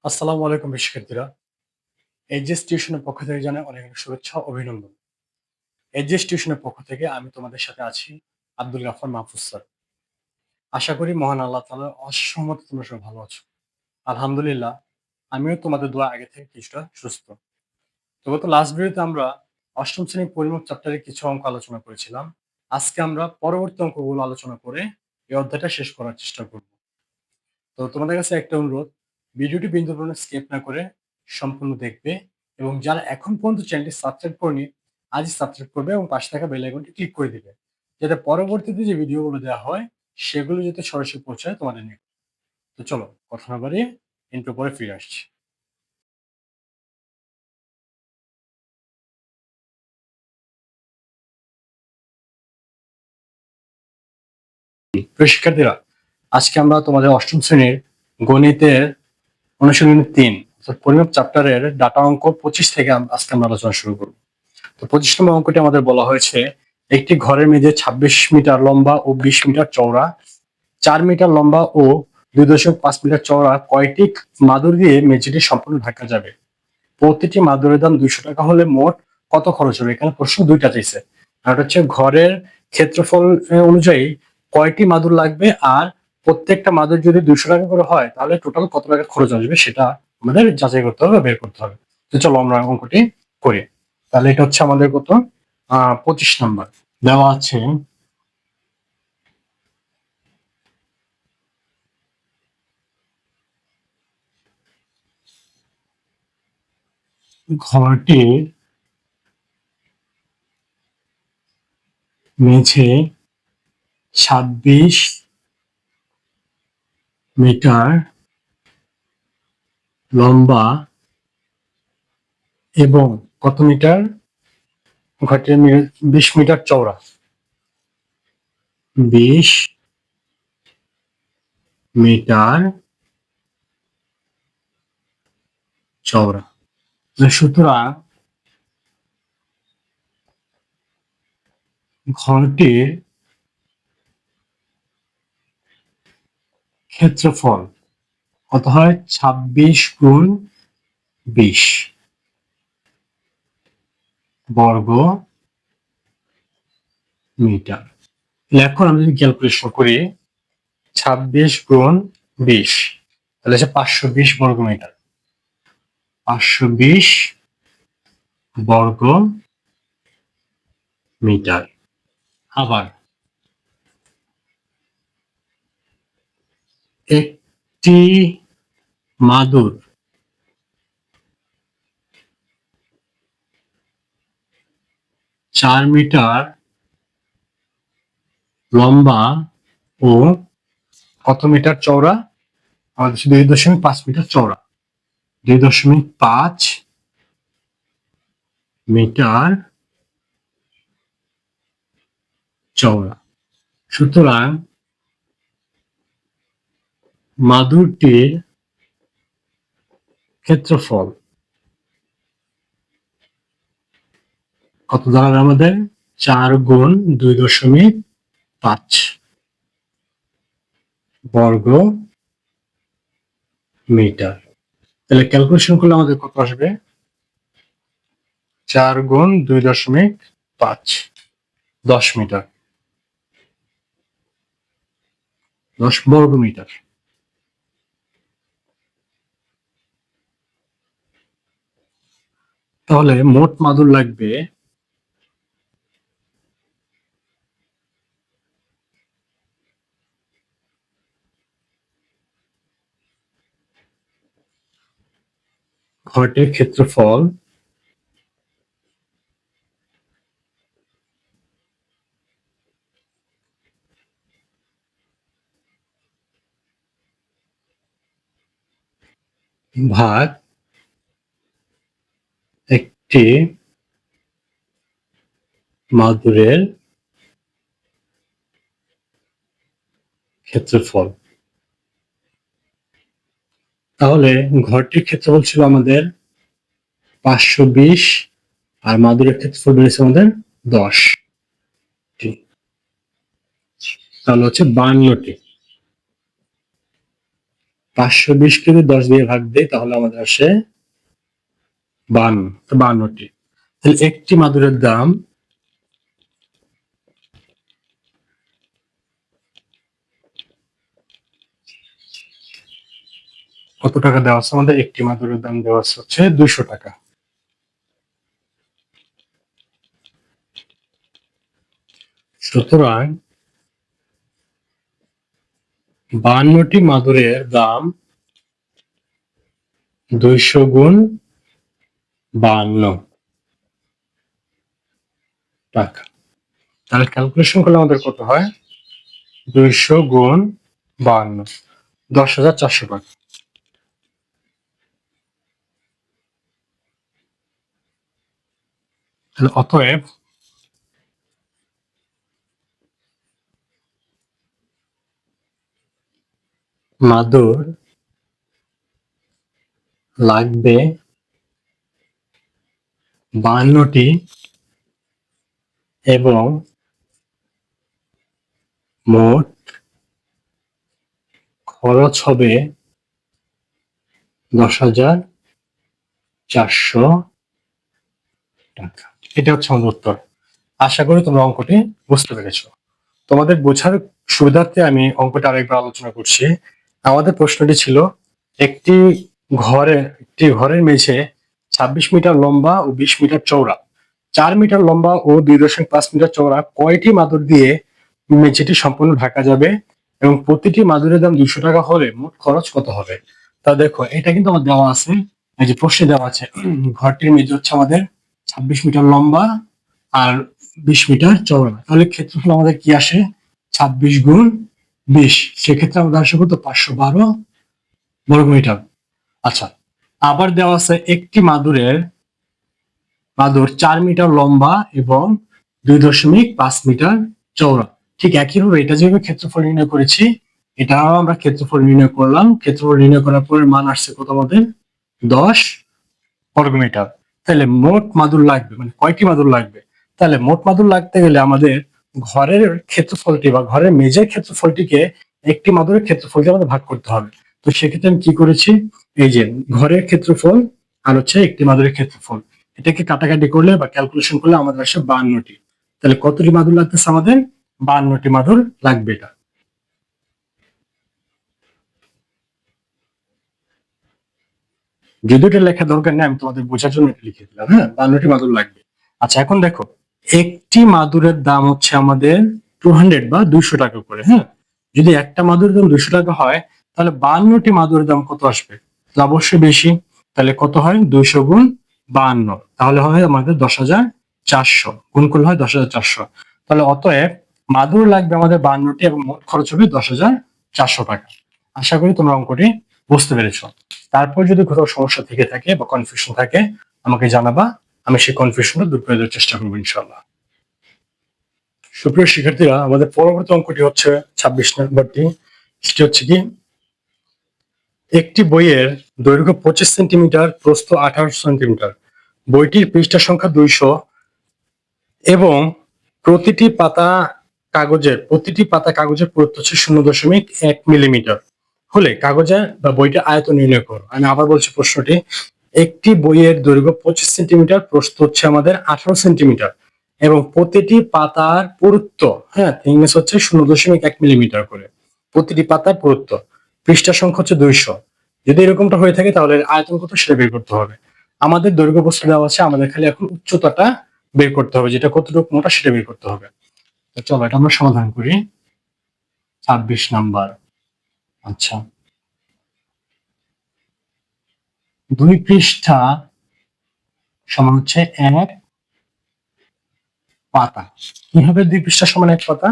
আসসালামু আলাইকুম শিক্ষার্থীরা। এইচএস টিউশনের পক্ষ থেকে জানাই অনেক অনেক শুভেচ্ছা ও অভিনন্দন। এইচএস টিউশনের পক্ষ থেকে আমি তোমাদের সাথে আছি আব্দুল গাফফার মাহফুজ স্যার। আশা করি মহান আল্লাহ তাআলার অশেষ রহমতে তোমরা সবাই ভালো আছো। আলহামদুলিল্লাহ আমিও তোমাদের দোয়া আগে থেকে কিছুটা সুস্থ। তো গত লাস্ট ভিডিওতে আমরা অষ্টম শ্রেণীর পরিমাপ চ্যাপ্টারের কিছু অঙ্ক আলোচনা করেছিলাম। আজকে আমরা পরবর্তী অঙ্কগুলো আলোচনা করে এই অধ্যায়টা শেষ করার চেষ্টা করব। তো তোমাদের কাছে একটা অনুরোধ, ভিডিওটি বিন্দু পরিমাণ স্কিপ না করে সম্পূর্ণ দেখবে এবং যারা এখন পর্যন্ত চ্যানেলটি সাবস্ক্রাইব করনি আজই সাবস্ক্রাইব করবে এবং পাশে থাকা বেল আইকনটি ক্লিক করে দিবে, যাতে পরবর্তীতে যে ভিডিওগুলো দেওয়া হয় সেগুলো যাতে সরাসরি পৌঁছায় তোমাদের নিকট। তো চলো কথা না বাড়িয়ে ইন্ট্রো পরে ফিরে আসছি। প্রিয় শিক্ষার্থীরা, আজকে আমরা তোমাদের অষ্টম শ্রেণীর গণিতের অনুশীলনী ৩ অর্থাৎ পরিমাপ চ্যাপ্টারের ডাটা অঙ্ক ২৫ থেকে আজকে আমরা আলোচনা শুরু করব। তো ২৫ নম্বর অঙ্কটি আমাদের বলা হয়েছে, একটি ঘরের মেঝে ২৬ মিটার লম্বা ও ২০ মিটার চওড়া, ৪ মিটার লম্বা ও ২.৫ মিটার চওড়া কয়টি মাদুর দিয়ে মেঝেটি সম্পূর্ণ ঢাকা যাবে? প্রতিটি মাদুরের দাম ২০০ টাকা হলে মোট কত খরচ হবে? এখানে প্রশ্ন দুইটা চাইছে। আর হচ্ছে ঘরের ক্ষেত্রফল অনুযায়ী কয়টি মাদুর লাগবে, আর প্রত্যেকটা মাদুর যদি ২০০ টাকা করে হয় তাহলে টোটাল কত টাকা খরচ আসবে সেটা আমাদের যাচাই করতে হবে, বের করতে হবে। তো চলো আমরা অঙ্কটি করি। তাহলে এটা হচ্ছে আমাদের কত, ২৫ নাম্বার দেওয়া আছে। ঘরটির মেঝে ২৬ মিটার লম্বা এবং কত মিটার, ঘরটির ২০ মিটার চওড়া, ২০ মিটার চওড়া। সুতরাং ঘরটির ক্ষেত্রফল কত হয়, ২৬ গুণ ২০ বর্গ মিটার। এখন আমরা যদি ক্যালকুলেশন করি ২৬ গুণ ২০ তাহলে ৫২০ বর্গ মিটার, ৫২০ বর্গ মিটার। আবার একটি মাদুর ৪ মিটার লম্বা ও কত মিটার চওড়া, আমাদের ২.৫ মিটার চওড়া, ২.৫ মিটার চওড়া। সুতরাং মাদুরটির ক্ষেত্রফল কত দাঁড়াবে আমাদের, ৪ গুণ ২.৫ বর্গ মিটার। তাহলে ক্যালকুলেশন করলে আমাদের কত আসবে, ৪ গুণ ২.৫ ১০ মিটার, ১০ বর্গ মিটার। তাহলে মোট মাদুর লাগবে ঘরটির ক্ষেত্রফল ভাগ একটি মাদুরের ক্ষেত্রফল। তাহলে ঘরটির ক্ষেত্রফল ছিল আমাদের ৫২০ আর মাদুরের ক্ষেত্রফল বেড়েছে আমাদের ১০, তাহলে হচ্ছে ৫২টি। 520 কে যদি 10 দিয়ে ভাগ দেই তাহলে আমাদের আসে 52টি। তাহলে একটি মাদুরের দাম কত টাকা দেওয়া আছে? আমাদের একটি মাদুরের দাম দেওয়া আছে হচ্ছে 200 টাকা। সুতরাং 52টি মাদুরের দাম 200 গুণ 52 টাকা। তাহলে ক্যালকুলেশন করলে আমাদের কত হয়? 200 গুণ 52, 10,400 টাকা। তাহলে অতএব মাদুর লাগবে 52টি এবং মোট খরচ হবে 10,400 টাকা। এটা হচ্ছে আমাদের উত্তর। আশা করি তোমরা অঙ্কটি বুঝতে পেরেছো। তোমাদের বোঝার সুবিধার্থে আমি অঙ্কটা আরেকবার আলোচনা করছি। আমাদের প্রশ্নটি ছিল একটি ঘরের মেঝে 26 মিটার লম্বা ও 20 মিটার চওড়া, 4 মিটার লম্বা ও 2.5 মিটার চওড়া কয়টি মাদুর দিয়ে মেঝেটি সম্পূর্ণ ঢাকা যাবে এবং প্রতিটি মাদুরের দাম 200 টাকা হলে মোট খরচ কত হবে? তা দেখো, এটা কিন্তু আমার দেওয়া আছে, এই যে প্রশ্নে দেওয়া আছে ঘরটির মেঝে হচ্ছে আমাদের 26 মিটার লম্বা আর 20 মিটার চওড়া। তাহলে ক্ষেত্রফল আমাদের কি আসে? 26 গুণ 20, সেক্ষেত্রে আমাদের আসে কত? 512 বর্গমিটার। আচ্ছা, আবার দেওয়া আছে একটি মাদুর 4 মিটার লম্বা এবং 2.5 মিটার চওড়া। ঠিক একইভাবে এটা যেভাবে ক্ষেত্রফল নির্ণয় করেছি, এটাও আমরা ক্ষেত্রফল নির্ণয় করলাম। ক্ষেত্রফল নির্ণয় করার পরে মান আসছে কত আমাদের? 10 বর্গমিটার। তাহলে মোট মাদুর লাগবে, মানে কয়টি মাদুর লাগবে? তাহলে মোট মাদুর লাগতে গেলে আমাদের ঘরের ক্ষেত্রফলটি বা ঘরের মেঝের ক্ষেত্রফলটিকে একটি মাদুরের ক্ষেত্রফল দিয়ে আমাদের ভাগ করতে হবে। তো সেক্ষেত্রে আমি কি করেছি, এই যে ঘরের ক্ষেত্রফল আর হচ্ছে একটি মাদুরের ক্ষেত্রফল, এটাকে কাটাকাটি করলে বা ক্যালকুলেশন করলে আমাদের আসে 52টি। তাহলে কতটি মাদুর লাগতেছে আমাদের? 52টি মাদুর লাগবে। এটা যদিও এটা লেখা দরকার নেই, আমি তোমাদের বোঝার জন্য এটা লিখে দিলাম। হ্যাঁ, 52টি মাদুর লাগবে। আচ্ছা, এখন দেখো, একটি মাদুরের দাম হচ্ছে আমাদের 200 বা 200 টাকা করে। হ্যাঁ, যদি একটা মাদুরের দাম 200 টাকা হয় তাহলে 52টি মাদুরের দাম কত আসবে? তাহলে অবশ্যই বেশি। তাহলে কত হয়? 200 গুণ 52, তাহলে হয় আমাদের 10,400, গুণ করলে হয় 10,400। তাহলে অতএব মাদুর লাগবে আমাদের 52টি এবং মোট খরচ হবে 10,400 টাকা। আশা করি তোমরা অঙ্কটি বুঝতে পেরেছো। তারপর যদি কোথাও সমস্যা থেকে থাকে বা কনফিউশন থাকে আমাকে জানাবা, আমি সেই কনফিউশনটা দূর করে দেওয়ার চেষ্টা করবো ইনশাল্লাহ। সুপ্রিয় শিক্ষার্থীরা, আমাদের পরবর্তী অঙ্কটি হচ্ছে 26 নম্বরটি। সেটি হচ্ছে কি, একটি বইয়ের দৈর্ঘ্য 25 সেন্টিমিটার, প্রস্থ 18 সেন্টিমিটার, বইটির পৃষ্ঠা সংখ্যা 200 এবং প্রতিটি পাতা কাগজের পুরুত্ব হচ্ছে 0.1 মিলিমিটার হলে কাগজে বা বইটির আয়তন নির্ণয় করো। আমি আবার বলছি প্রশ্নটি, একটি বইয়ের দৈর্ঘ্য 25 সেন্টিমিটার, প্রস্থ হচ্ছে আমাদের 18 সেন্টিমিটার এবং প্রতিটি পাতার পুরুত্ব, হ্যাঁ, থিকনেস হচ্ছে 0.1 মিলিমিটার করে, প্রতিটি পাতার পুরুত্ব, পৃষ্ঠা সংখ্যা হচ্ছে 200। যদি এরকমটা হয়ে থাকে তাহলে আয়তন কত সেটা বের করতে হবে। আমাদের দৈর্ঘ্য প্রস্থ দেওয়া আছে, আমাদের খালি এখন উচ্চতাটা বের করতে হবে, যেটা কতটুকু মোটা সেটা বের করতে হবে। তো চলো এটা আমরা সমাধান করি। 26 নাম্বার। আচ্ছা, 2 পৃষ্ঠা সমান হচ্ছে 1 পাতা। কিভাবে 2 পৃষ্ঠা সমান 1 পাতা?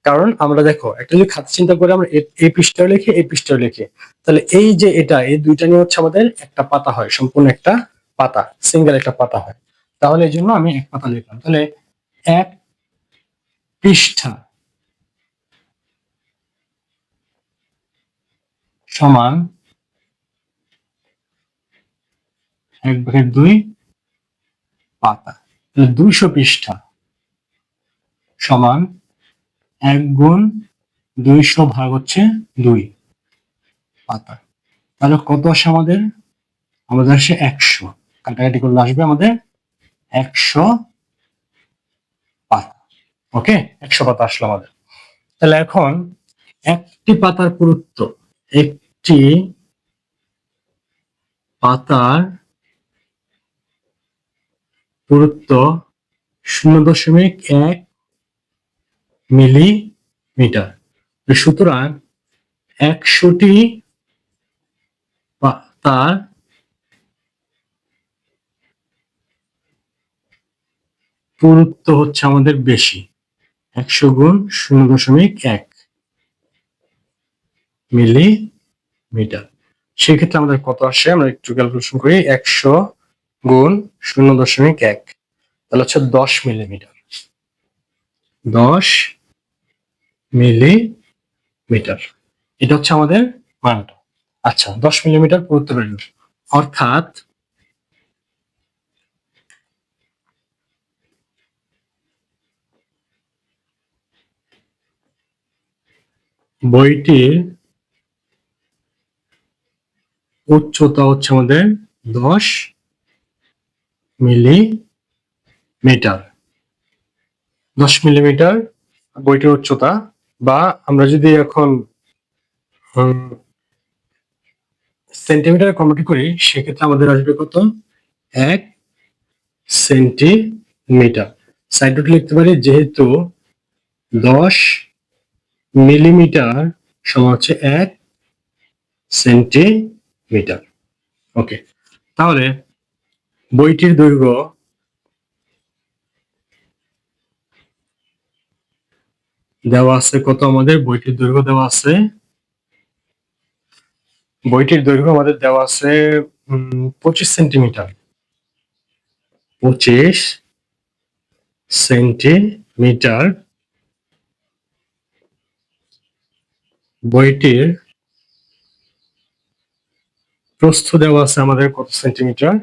কারণ আমরা দেখো, একটা যদি খাতা চিন্তা করে আমরা এই পৃষ্ঠায় লিখি, এই পৃষ্ঠায় লিখি, তাহলে এই যে এটা, এই দুইটা নিয়ে হচ্ছে আমাদের একটা পাতা হয়, সম্পূর্ণ একটা পাতা, সিঙ্গেল একটা পাতা হয়। তাহলে এই জন্য আমি 1 পাতা লিখলাম। তাহলে 1 পৃষ্ঠা সমান 1/2 পাতা। তাহলে 200 পৃষ্ঠা সমান 1 গুণ 200 ভাগ হচ্ছে 2 পাতা। তাহলে কত আসে আমাদের? আমাদের আসে 100। কাটাকাটি করলে আসবে আমাদের 100 পাতা। ওকে, 100 পাতা আসলো আমাদের। তাহলে এখন একটি পাতার পুরুত্ব, একটি পাতার পুরুত্ব 0.1 মিলিমিটার। সুতরাং 100টি পাতার পুরুত্ব হচ্ছে আমাদের বেশি। 100 গুণ 0.1 মিলিমিটার। সেক্ষেত্রে আমাদের কত আসে? আমরা একটু ক্যালকুলেশন করি। 100 গুণ 0.1 তাহলে হচ্ছে 10 মিলিমিটার। 10 মিলিমিটার, এটা হচ্ছে আমাদের মানটা। আচ্ছা, 10 মিলিমিটার পুরুত্ব বেরোল, অর্থাৎ বইটির উচ্চতা হচ্ছে আমাদের 10 মিলিমিটার। 10 মিলিমিটার বইটির উচ্চতা, বা আমরা যদি এখন সেন্টিমিটারে কনভার্ট করি সেক্ষেত্রে আমাদের আসবে কত? 1 সেন্টিমিটার। সাইড নোট লিখতে পারি, যেহেতু 10 মিলিমিটার সমান হচ্ছে 1 সেন্টিমিটার। ওকে, তাহলে বইটির দৈর্ঘ্য দেওয়া আছে কত? আমাদের বইটির দৈর্ঘ্য দেওয়া আছে, বইটির দৈর্ঘ্য আমাদের দেওয়া আছে 25 সেন্টিমিটার। 25 সেন্টিমিটার। বইটির প্রস্থ দেওয়া আছে আমাদের কত সেন্টিমিটার?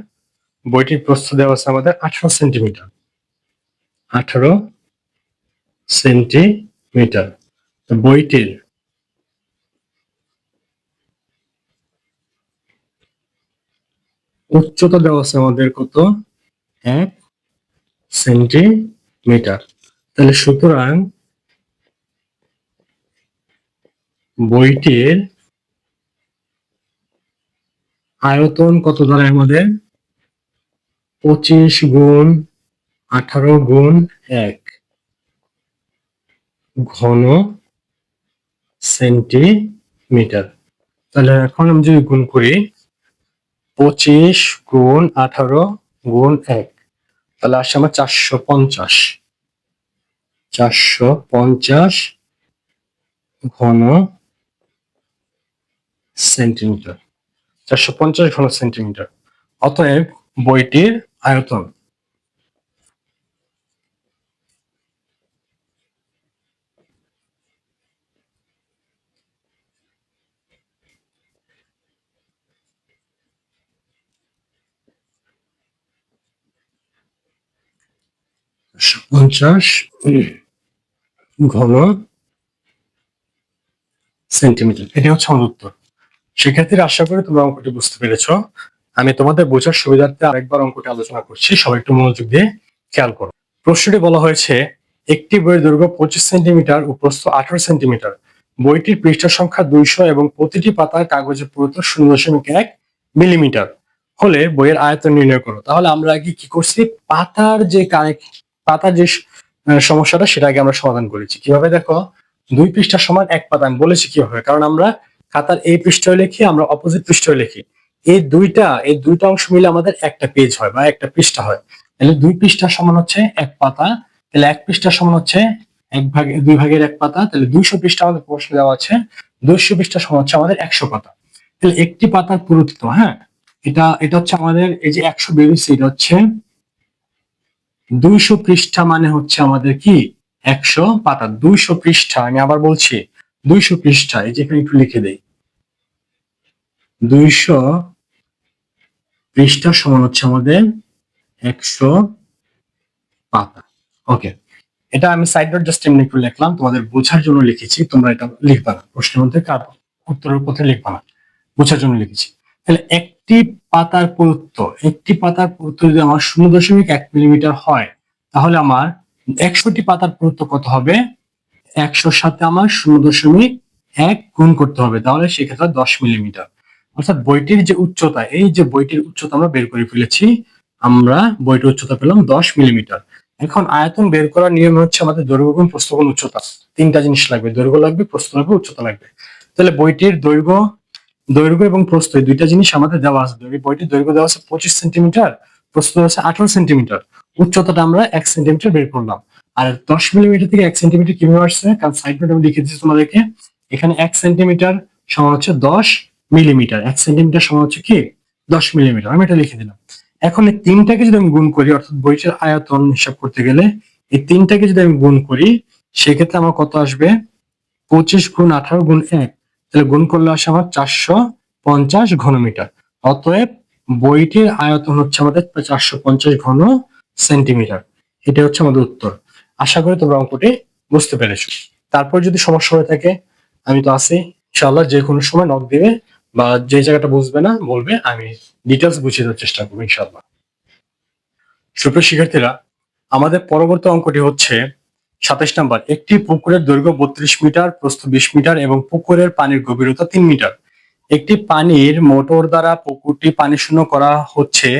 বইটির প্রস্থ দেওয়া আছে আমাদের 18 সেন্টিমিটার। 18 সেন্টিমিটার। বইটির উচ্চতা দেওয়া আছে আমাদের কত? 1 সেন্টিমিটার। তাহলে সুতরাং বইটির আয়তন কত দাঁড়ায় আমাদের? 25 গুণ 18 গুণ 1 ঘন সেন্টিমিটার। তাহলে এখন আমি যদি গুণ করি 25 গুণ 18 গুণ 1, তাহলে আসছে আমার 450। 450 ঘন সেন্টিমিটার। 450 ঘন সেন্টিমিটার। অতএব বইটির আয়তন ঘন সেন্টিমিটার। এটি হচ্ছে আমার উত্তর। শিক্ষার্থীরা, আশা করি তোমরা অঙ্কটি বুঝতে পেরেছো। আমি তোমাদের বোঝার সুবিধার্থে আরেকবার অঙ্কটি আলোচনা করছি, সবাই একটু মনোযোগ দিয়ে খেয়াল করো। প্রশ্নটি বলা হয়েছে, একটি বইয়ের দৈর্ঘ্য 25 সেন্টিমিটার ও প্রস্থ 18 সেন্টিমিটার। বইটির পৃষ্ঠা সংখ্যা 200 এবং প্রতিটি পাতার কাগজের পুরুত্ব 0.1 মিলিমিটার হলে বইয়ের আয়তন নির্ণয় করো। তাহলে আমরা আগে কি করছি? পাতার যে সমস্যাটা সেটা আগে আমরা সমাধান করেছি। কিভাবে দেখো, 2 পৃষ্ঠা সমান 1 পাতা। আমি বলেছি কিভাবে, কারণ আমরা খাতার এই পৃষ্ঠায় লিখি, আমরা অপোজিট পৃষ্ঠায় লিখি। এই দুইটা অংশ মিলে আমাদের একটা পেজ হয় বা একটা পৃষ্ঠা হয়। তাহলে 2 পৃষ্ঠা সমান হচ্ছে 1 পাতা। তাহলে 1 পৃষ্ঠা সমান হচ্ছে 2 ভাগের 1 পাতা। তাহলে 200 পৃষ্ঠা আমাদের প্রশ্ন দেওয়া আছে। 200 পৃষ্ঠা সমান হচ্ছে আমাদের 100 পাতা। তাহলে একটি পাতার পুরুত্ব, হ্যাঁ, এটা হচ্ছে আমাদের, এই যে 100 বেরিয়েছে, এটা হচ্ছে 200 পৃষ্ঠা, মানে হচ্ছে আমাদের কি 100 পাতা। 200 পৃষ্ঠা, আমি আবার বলছি 200 পৃষ্ঠা। এই যে এখানে একটু লিখে দেই, 200 পৃষ্ঠা সমান হচ্ছে আমাদের 100 পাতা। ওকে, এটা আমি সাইড নোট জাস্ট এমনি একটু লিখলাম, তোমাদের বোঝার জন্য লিখেছি। তোমরা এটা লিখবা না, প্রশ্নের মধ্যে উত্তরের পথে লিখবা না। বোঝার জন্য লিখেছি। তাহলে একটি পাতার পুরুত্ব যদি আমার 0.1 মিলিমিটার হয়, তাহলে আমার 100টি পাতার পুরুত্ব কত হবে? 100-র সাথে আমার 0.1 গুণ করতে হবে, তাহলে সেক্ষেত্রে 10 মিলিমিটার। অর্থাৎ বইটির যে উচ্চতা, এই যে বইটির উচ্চতা আমরা বের করে ফেলেছি, আমরা বইটির উচ্চতা পেলাম 10 মিলিমিটার। এখন আয়তন বের করার নিয়ম হচ্ছে আমাদের দৈর্ঘ্য গুণ প্রস্থ গুণ উচ্চতা। তিনটা জিনিস লাগবে, দৈর্ঘ্য লাগবে, প্রস্থ লাগবে, উচ্চতা লাগবে। তাহলে বইটির দৈর্ঘ্য এবং প্রস্থ, এই দুইটা জিনিস আমাদের দেওয়া আছে। বইটির দৈর্ঘ্য দেওয়া আছে 25 সেন্টিমিটার, প্রস্থ দেওয়া আছে 18 সেন্টিমিটার, উচ্চতাটা আমরা 1 সেন্টিমিটার বের করলাম। আর 10 মিলিমিটার থেকে 1 সেন্টিমিটার কিভাবে আসছে? কারণ সাইড নোট আমি লিখে দিচ্ছি তোমাদেরকে। এখানে 1 সেন্টিমিটার সমান হচ্ছে 10 মিলিমিটার, 1 সেন্টিমিটার সমান হচ্ছে কি 10 মিলিমিটার, আমি এটা লিখে দিলাম। এখন এই তিনটাকে যদি আমি গুণ করি, অর্থাৎ বইটির আয়তন হিসাব করতে গেলে এই তিনটাকে যদি আমি গুণ করি, সেক্ষেত্রে আমার কত আসবে? 25 গুণ 18 গুণ 1, তাহলে গুণ করলে আসে আমার 450 ঘনমিটার। অতএব বইটির আয়তন হচ্ছে আমাদের 450 ঘন সেন্টিমিটার। এটা হচ্ছে আমাদের উত্তর। আশা করি তোমরা অঙ্কটি বুঝতে পেরেছো। তারপর যদি সমস্যা হয়ে থাকে, আমি তো আছি, ইনশাআল্লাহ যে কোনো সময় নক দিবে, বা যে জায়গাটা বুঝবে না বলবে, আমি ডিটেলস বুঝিয়ে দেওয়ার চেষ্টা করবো ইনশাআল্লাহ। সুপ্রিয় শিক্ষার্থীরা, আমাদের পরবর্তী অঙ্কটি হচ্ছে 27 নাম্বার। একটি পুকুরের দৈর্ঘ্য 32 মিটার, প্রস্থ 20 মিটার এবং পুকুরের পানির গভীরতা 3 মিটার। একটি পানির মোটর দ্বারা পুকুরটি পানি শূন্য করা হচ্ছে,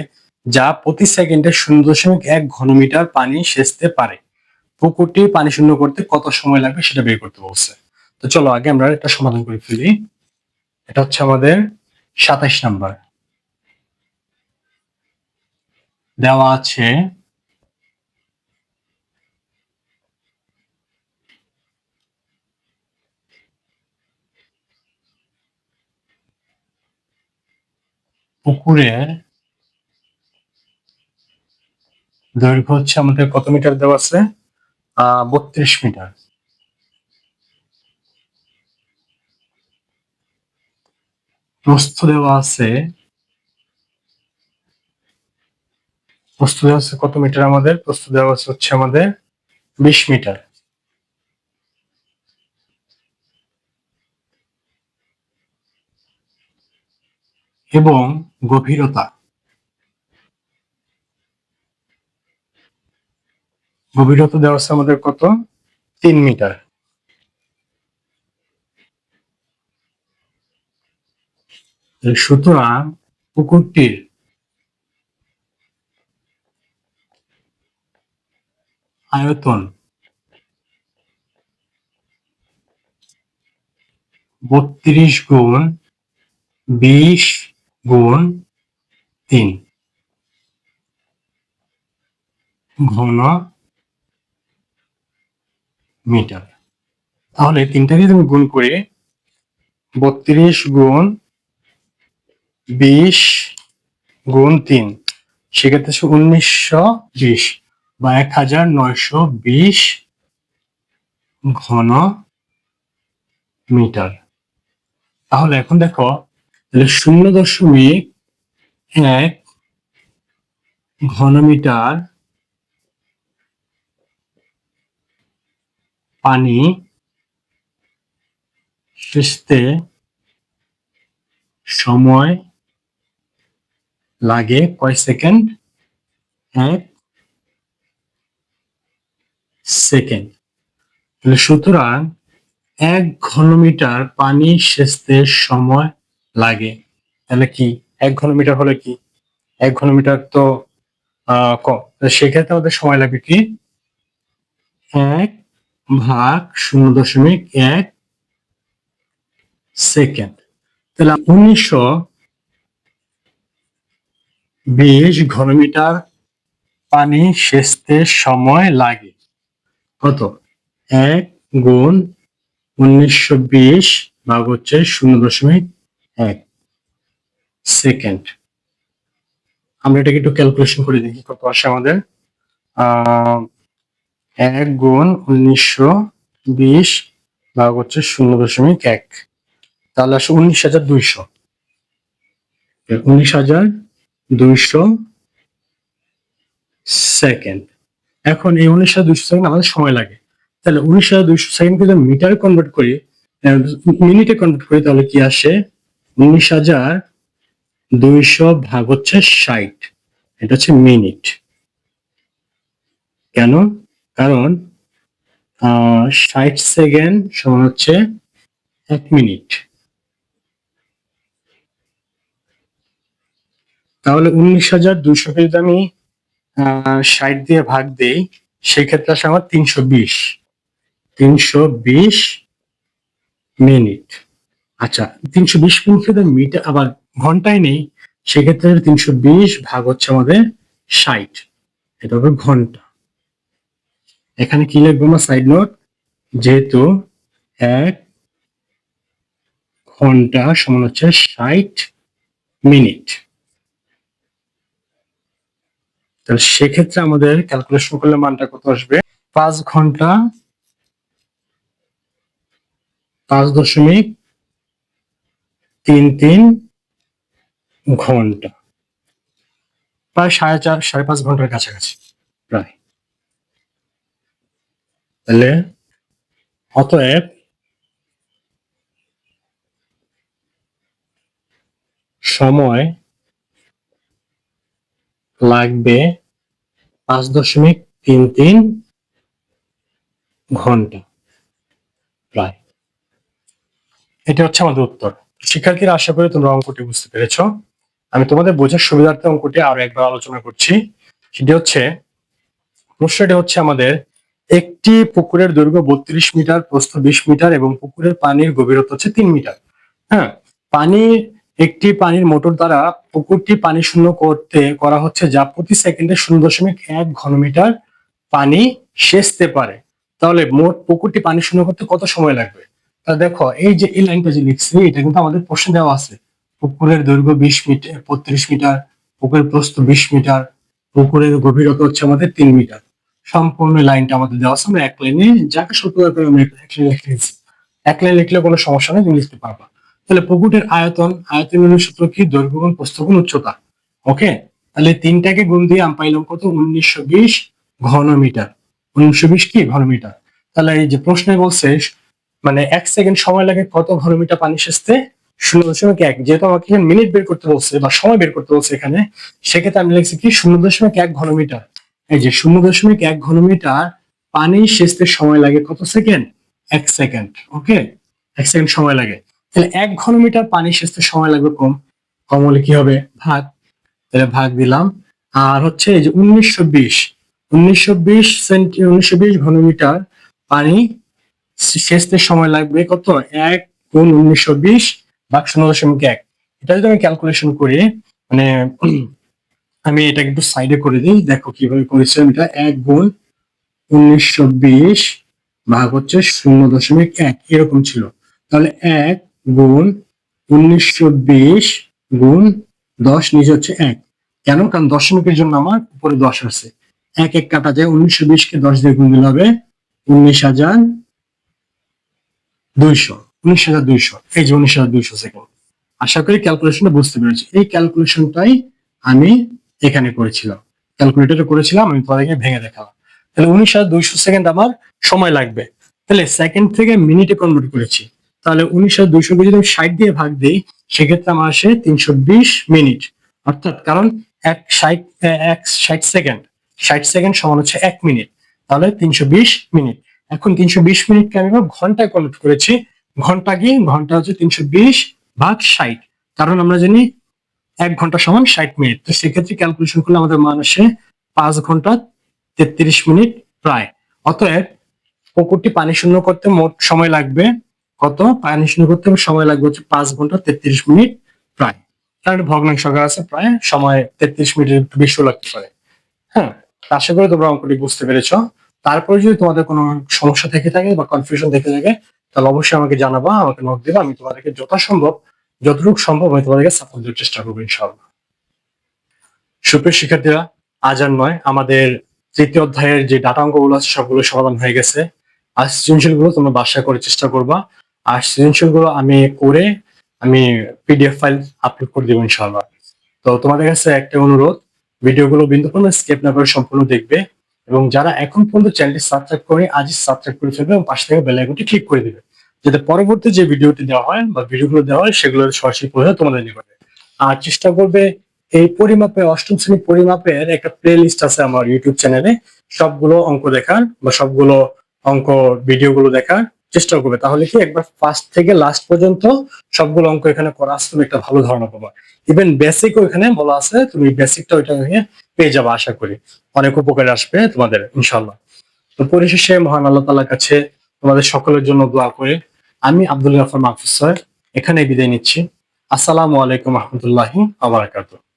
যা প্রতি সেকেন্ডে 0.1 ঘনমিটার পানি সেচতে পারে। পুকুরটি পানি শূন্য করতে কত সময় লাগবে সেটা বের করতে বলছে। তো চলো আগে আমরা এটা সমাধান করে ফেলি। এটা হচ্ছে আমাদের 27 নাম্বার। দেওয়া আছে পুকুরের দৈর্ঘ্য হচ্ছে আমাদের কত মিটার দেওয়া আছে? 32 মিটার। প্রস্থ দেওয়া আছে কত মিটার? আমাদের প্রস্থ দেওয়া আছে হচ্ছে আমাদের 20 মিটার। এবং গভীরতা দেওয়া আছে আমাদের কত? 3 মিটার। সুতরাং পুকুরটির আয়তন 32 গুণ 20 গুণ 3 ঘন মিটার। তাহলে তিনটাকে তুমি গুণ করে 32 গুণ 20 গুণ 3, সেক্ষেত্রে 1920 বা 1920 ঘন মিটার। তাহলে এখন দেখো, 0.1 ঘনমিটার পানি সেচতে সময় লাগে কয় সেকেন্ড? 1 সেকেন্ড। সুতরাং 1 ঘনমিটার পানি সেচতে সময় লাগে। তাহলে কি 1 ঘনমিটার হলে কি? 1 ঘনমিটার তো কম, সেক্ষেত্রে আমাদের সময় লাগবে কি 1/0.1 সেকেন্ড। তাহলে 1920 ঘনমিটার পানি সেচতে সময় লাগে কত? 1 গুণ 1920 ভাগ হচ্ছে 0.1 সেকেন্ড। আমরা এটাকে একটু ক্যালকুলেশন করে দেখি কত আসে আমাদের। 1 গুণ 1920 ভাগ হচ্ছে 0.1, তাহলে আসে 19,200। 19,200 সেকেন্ড। এখন এই 19,200 সেকেন্ড আমাদের সময় লাগে। তাহলে 19,200 সেকেন্ডকে যদি মিটারে কনভার্ট করি, মিনিটে কনভার্ট করি, তাহলে কি আসে? 19,200 ভাগ হচ্ছে 60, এটা হচ্ছে মিনিট। কেন? কারণ 60 সেকেন্ড সমান হচ্ছে 1 মিনিট। তাহলে 19,200কে যদি আমি 60 দিয়ে ভাগ দেই, সেক্ষেত্রে আসে আমার 320 মিনিট। আচ্ছা, 320 মিনিট যদি মিটার আবার ঘন্টায় নেই, সেক্ষেত্রে 320 ভাগ হচ্ছে আমাদের 60, এটা হবে ঘন্টা। এখানে কি লিখবো আমার সাইড নোট, যেহেতু 1 ঘন্টা সমান হচ্ছে 60 মিনিট, তাহলে সেক্ষেত্রে আমাদের ক্যালকুলেশন করলে মানটা কত আসবে? 5 ঘন্টা 5.33 ঘন্টা, প্রায় 4.5 ঘন্টার কাছাকাছি প্রায়। তাহলে অতএব সময় লাগবে 5.33 ঘন্টা প্রায়। এটা হচ্ছে আমাদের উত্তর। শিক্ষার্থীরা, আশা করি তোমরা অঙ্কটি বুঝতে পেরেছো। আমি তোমাদের বোঝার সুবিধার্থে অঙ্কটি আরো একবার আলোচনা করছি। সেটি হচ্ছে, প্রশ্নটি হচ্ছে আমাদের, একটি পুকুরের দৈর্ঘ্য 32 মিটার, প্রস্থ 20 মিটার এবং পুকুরের পানির গভীরতা হচ্ছে 3 মিটার। হ্যাঁ, একটি পানির মোটর দ্বারা পুকুরটি পানি শূন্য করা হচ্ছে, যা প্রতি সেকেন্ডে 0.1 ঘনমিটার পানি সেচতে পারে। তাহলে মোট পুকুরটি পানি শূন্য করতে কত সময় লাগবে? তা দেখো, এই যে এই লাইনটা যে লিখছি, এটা কিন্তু আমাদের প্রশ্নে দেওয়া আছে। পুকুরের দৈর্ঘ্য 20 মিটার, 32 মিটার, পুকুরের প্রস্থ 20 মিটার, পুকুরের গভীরতা হচ্ছে আমাদের 3 মিটার। সম্পূর্ণ লাইনটা আমাদের দেওয়া আছে। আমরা এক লাইনে যাকে সত্য করে আমরা এক লাইনে লিখে দিয়েছি। এক লাইন লিখলে কোনো সমস্যা নেই, তুমি লিখতে পারবা। তাহলে পুকুরের আয়তনের সূত্র কি? দৈর্ঘ্য গুণ প্রস্থ গুণ উচ্চতা। ওকে, তাহলে তিনটাকে গুণ দিয়ে আমি পাইলাম কত? 1920 ঘনমিটার। 1920 কি ঘনমিটার। তাহলে এই যে প্রশ্নে বলছে, মানে 1 সেকেন্ড সময় লাগে কত ঘনমিটার পানি সেচতে? 0.1। যেহেতু আমাকে মিনিট বের করতে বলছে বা সময় বের করতে বলছে এখানে, সেক্ষেত্রে আমি লিখছি কি 0.1 ঘনমিটার। এই যে 0.1 ঘনমিটার পানি সেচতে সময় লাগে কত সেকেন্ড? 1 সেকেন্ড। ওকে, 1 সেকেন্ড সময় লাগে। তাহলে 1 ঘনমিটার পানি সেচতে সময় লাগবে কম। কম হলে কি হবে? ভাগ। তাহলে ভাগ দিলাম। আর হচ্ছে এই যে 1920 ঘনমিটার পানি সেচতে সময় লাগবে কত? 1 গুণ 1920 ভাগ 0.1। এটা যদি আমি ক্যালকুলেশন করি, মানে আমি এটাকে একটু সাইডে করে দিই, দেখো কিভাবে করেছিলাম এটা। 1 গুণ 1920 ভাগ হচ্ছে 0.1, এরকম ছিল। তাহলে 1 গুণ 1920 গুণ 10, নিচে হচ্ছে 1। কেন? কারণ দশমিকের জন্য আমার উপরে 10 আছে। 1 1 কাটা যায়, 1920 কে 10 দিয়ে গুণ দিলে হবে 19,200। 19,200, এই যে 19,200 সেকেন্ড। আশা করি ক্যালকুলেশনটা বুঝতে পেরেছি। এই ক্যালকুলেশনটাই আমি এখানে করেছিলাম, ক্যালকুলেটরে করেছিলাম, আমি তোমাদেরকে ভেঙে দেখালাম। তাহলে 19,200 সেকেন্ড আমার সময় লাগবে। তাহলে সেকেন্ড থেকে মিনিটে কনভার্ট করেছি। তাহলে 19,200 কে যদি আমি 60 দিয়ে ভাগ দিই, সেক্ষেত্রে আমার আসে 320 মিনিট। অর্থাৎ, কারণ 60 সেকেন্ড, 60 সেকেন্ড সমান হচ্ছে 1 মিনিট। তাহলে 320 মিনিট। এখন 320 মিনিটকে আমি ঘন্টায় কনভার্ট করেছি। ঘন্টা কি? ঘন্টা হচ্ছে 320 ভাগ 60। কারণ আমরা জানি 1 ঘন্টা সমান 60 মিনিট। তো সেক্ষেত্রে ক্যালকুলেশন করলে আমাদের মান আসে 5 ঘন্টা 33 মিনিট প্রায়। অতএব পুকুরটি পানি শূন্য করতে মোট সময় লাগবে কত? পানি শূন্য করতে সময় লাগবে হচ্ছে 5 ঘন্টা 33 মিনিট প্রায়। কারণ ভগ্নাংশ আকারে আছে, প্রায় সময় 33 মিনিটের একটু বেশিও লাগতে পারে। হ্যাঁ, আশা করি তোমরা অঙ্কটি বুঝতে পেরেছো। তারপরে যদি তোমাদের কোনো সমস্যা থেকে থাকে বা কনফিউশন থেকে থাকে, তাহলে অবশ্যই আমাকে জানাবা, আমাকে নক দিবা। আমি তোমাদেরকে যতটুকু সম্ভব আমি তোমাদেরকে সাপোর্ট দেওয়ার চেষ্টা করবো ইনশাআল্লাহ। সুপ্রিয় শিক্ষার্থীরা, আজ আর নয়, আমাদের তৃতীয় অধ্যায়ের যে ডাটা অঙ্কগুলো আছে সবগুলো সমাধান হয়ে গেছে। আর সৃজনশীল গুলো তোমরা বাসায় করে চেষ্টা করবা। আর সৃজনশীল গুলো আমি পিডিএফ ফাইল আপলোড করে দেবো ইনশাআল্লাহ। তো তোমাদের কাছে একটা অনুরোধ, ভিডিওগুলো বিন্দুপূর্ণ স্কিপ না করে সম্পূর্ণ দেখবে, এবং যারা এখন পর্যন্ত চ্যানেলটি সাবস্ক্রাইব করে আজই সাবস্ক্রাইব করে ফেলবে এবং পাশে থেকে বেল আইকনটি ক্লিক করে দিবে, যাতে পরবর্তী যে ভিডিওটি দেওয়া হয় বা ভিডিওগুলো দেওয়া হয় সেগুলো সরাসরি পৌঁছে তোমাদের নিকটে। আর চেষ্টা করবে এই পরিমাপে অষ্টম শ্রেণী পরিমাপের একটা প্লে লিস্ট আছে আমার ইউটিউব চ্যানেলে, সবগুলো অঙ্ক দেখার বা সবগুলো অঙ্ক ভিডিওগুলো দেখার চেষ্টা করবে। তাহলে কি একবার ফার্স্ট থেকে লাস্ট পর্যন্ত সবগুলো অঙ্ক এখানে করা আছে, তুমি একটা ভালো ধারণা পাবা। ইভেন বেসিক ওইখানে বলা আছে, তুমি বেসিকটা ওইটা পেয়ে যাবে আশা করি। অনেক উপকারে আসবে তোমাদের ইনশাল্লাহ। তো পরিশেষে মহান আল্লাহ তাআলার কাছে তোমাদের সকলের জন্য দোয়া করে আমি আব্দুল গাফফার মাহফুজ স্যার এখানে বিদায় নিচ্ছি। আসসালামু আলাইকুম রহমতুল্লাহি ওয়া বারাকাতুহু।